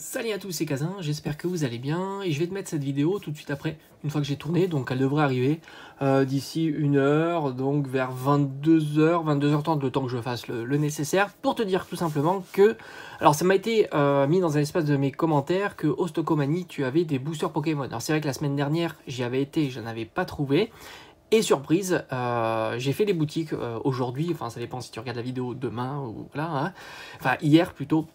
Salut à tous, c'est Kazin, j'espère que vous allez bien et je vais te mettre cette vidéo tout de suite après, une fois que j'ai tourné, donc elle devrait arriver d'ici une heure, donc vers 22h, 22h30, le temps que je fasse le nécessaire, pour te dire tout simplement que, alors ça m'a été mis dans un espace de mes commentaires que Ostocomanie, tu avais des boosters Pokémon. Alors c'est vrai que la semaine dernière, j'y avais été, je n'en avais pas trouvé. Et surprise, j'ai fait les boutiques aujourd'hui, enfin ça dépend si tu regardes la vidéo demain ou voilà, hein. Enfin hier plutôt.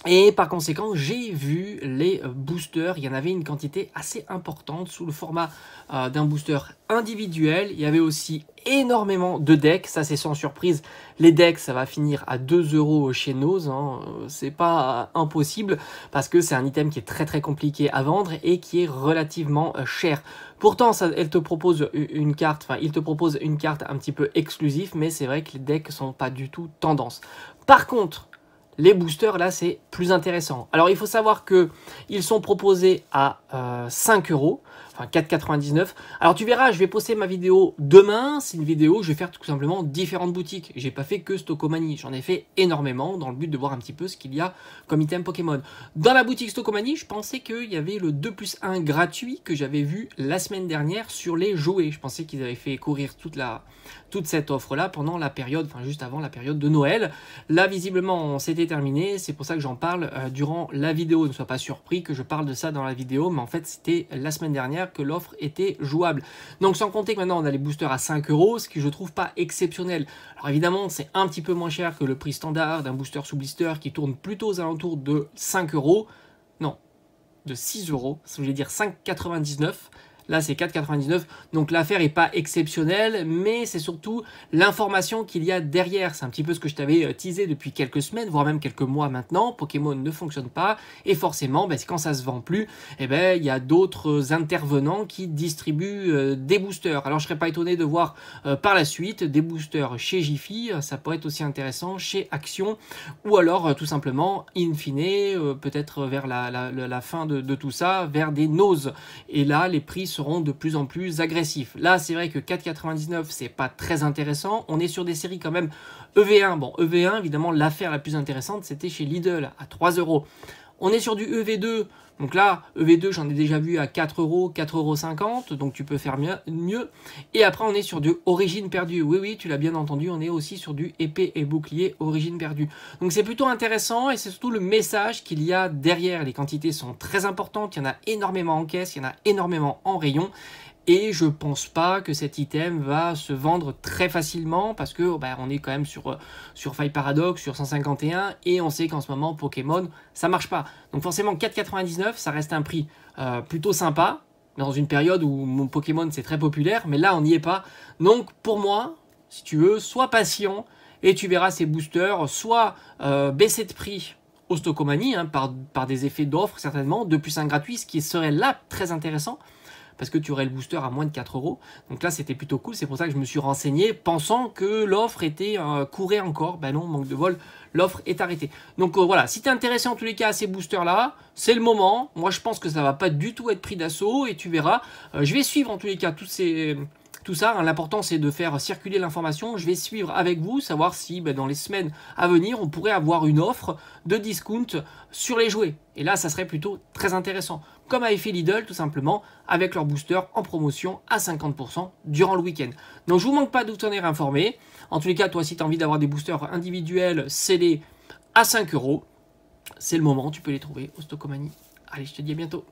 Et par conséquent, j'ai vu les boosters, il y en avait une quantité assez importante sous le format d'un booster individuel. Il y avait aussi énormément de decks, ça c'est sans surprise. Les decks, ça va finir à 2 € chez Noz, hein. C'est pas impossible parce que c'est un item qui est très compliqué à vendre et qui est relativement cher. Pourtant, il te propose une carte un petit peu exclusive, mais c'est vrai que les decks sont pas du tout tendance. Par contre, les boosters, là, c'est plus intéressant. Alors, il faut savoir que ils sont proposés à 5 €, enfin 4,99 €. Alors, tu verras, je vais poster ma vidéo demain. C'est une vidéo où je vais faire tout simplement différentes boutiques. J'ai pas fait que Stocomanie. J'en ai fait énormément dans le but de voir un petit peu ce qu'il y a comme item Pokémon. Dans la boutique Stocomanie, je pensais qu'il y avait le 2+1 gratuit que j'avais vu la semaine dernière sur les jouets. Je pensais qu'ils avaient fait courir toute cette offre-là pendant la période, enfin juste avant la période de Noël. Là, visiblement, c'était terminé. C'est pour ça que j'en parle durant la vidéo. Ne sois pas surpris que je parle de ça dans la vidéo, mais en fait, c'était la semaine dernière que l'offre était jouable. Donc, sans compter que maintenant, on a les boosters à 5 €, ce qui je trouve pas exceptionnel. Alors, évidemment, c'est un petit peu moins cher que le prix standard d'un booster sous blister qui tourne plutôt aux alentours de 5 €. Non, de 6 €. Ça veut dire 5,99 €. Là, c'est 4,99 €. Donc, l'affaire n'est pas exceptionnelle, mais c'est surtout l'information qu'il y a derrière. C'est un petit peu ce que je t'avais teasé depuis quelques semaines, voire même quelques mois maintenant. Pokémon ne fonctionne pas. Et forcément, quand ça se vend plus, il y a d'autres intervenants qui distribuent des boosters. Alors, je ne serais pas étonné de voir par la suite des boosters chez Jiffy. Ça pourrait être aussi intéressant chez Action. Ou alors, tout simplement, in fine, peut-être vers la fin de tout ça, vers des Noz. Et là, les prix seront de plus en plus agressifs. Là, c'est vrai que 4,99 €, c'est pas très intéressant. On est sur des séries quand même EV1. Bon, EV1, évidemment, l'affaire la plus intéressante, c'était chez Lidl à 3 €. On est sur du EV2. Donc là, EV2, j'en ai déjà vu à 4 €, 4,50 €. Donc tu peux faire mieux. Et après, on est sur du origine perdue. Oui, tu l'as bien entendu. On est aussi sur du épée et bouclier origine perdue. Donc c'est plutôt intéressant et c'est surtout le message qu'il y a derrière. Les quantités sont très importantes. Il y en a énormément en caisse. Il y en a énormément en rayon. Et je pense pas que cet item va se vendre très facilement parce que on est quand même sur Faille Paradox, sur 151 et on sait qu'en ce moment Pokémon ça marche pas. Donc forcément 4,99 € ça reste un prix plutôt sympa dans une période où mon Pokémon c'est très populaire, mais là on n'y est pas. Donc pour moi, si tu veux, sois patient et tu verras ces boosters soit baisser de prix au Stocomanie par des effets d'offre certainement, 2+1 gratuit, ce qui serait là très intéressant. Parce que tu aurais le booster à moins de 4 €. Donc là, c'était plutôt cool. C'est pour ça que je me suis renseigné, pensant que l'offre était courait encore. Ben non, manque de vol, l'offre est arrêtée. Donc voilà, si tu es intéressé en tous les cas à ces boosters-là, c'est le moment. Moi, je pense que ça va pas du tout être pris d'assaut et tu verras. Je vais suivre en tous les cas tout ça, hein. L'important c'est de faire circuler l'information. Je vais suivre avec vous, savoir si dans les semaines à venir, on pourrait avoir une offre de discount sur les jouets. Et là, ça serait plutôt très intéressant. Comme avait fait Lidl, tout simplement, avec leur booster en promotion à 50% durant le week-end. Donc je vous manque pas de vous tenir informé. En tous les cas, toi, si tu as envie d'avoir des boosters individuels scellés à 5 €, c'est le moment, tu peux les trouver au Stocomanie. Allez, je te dis à bientôt.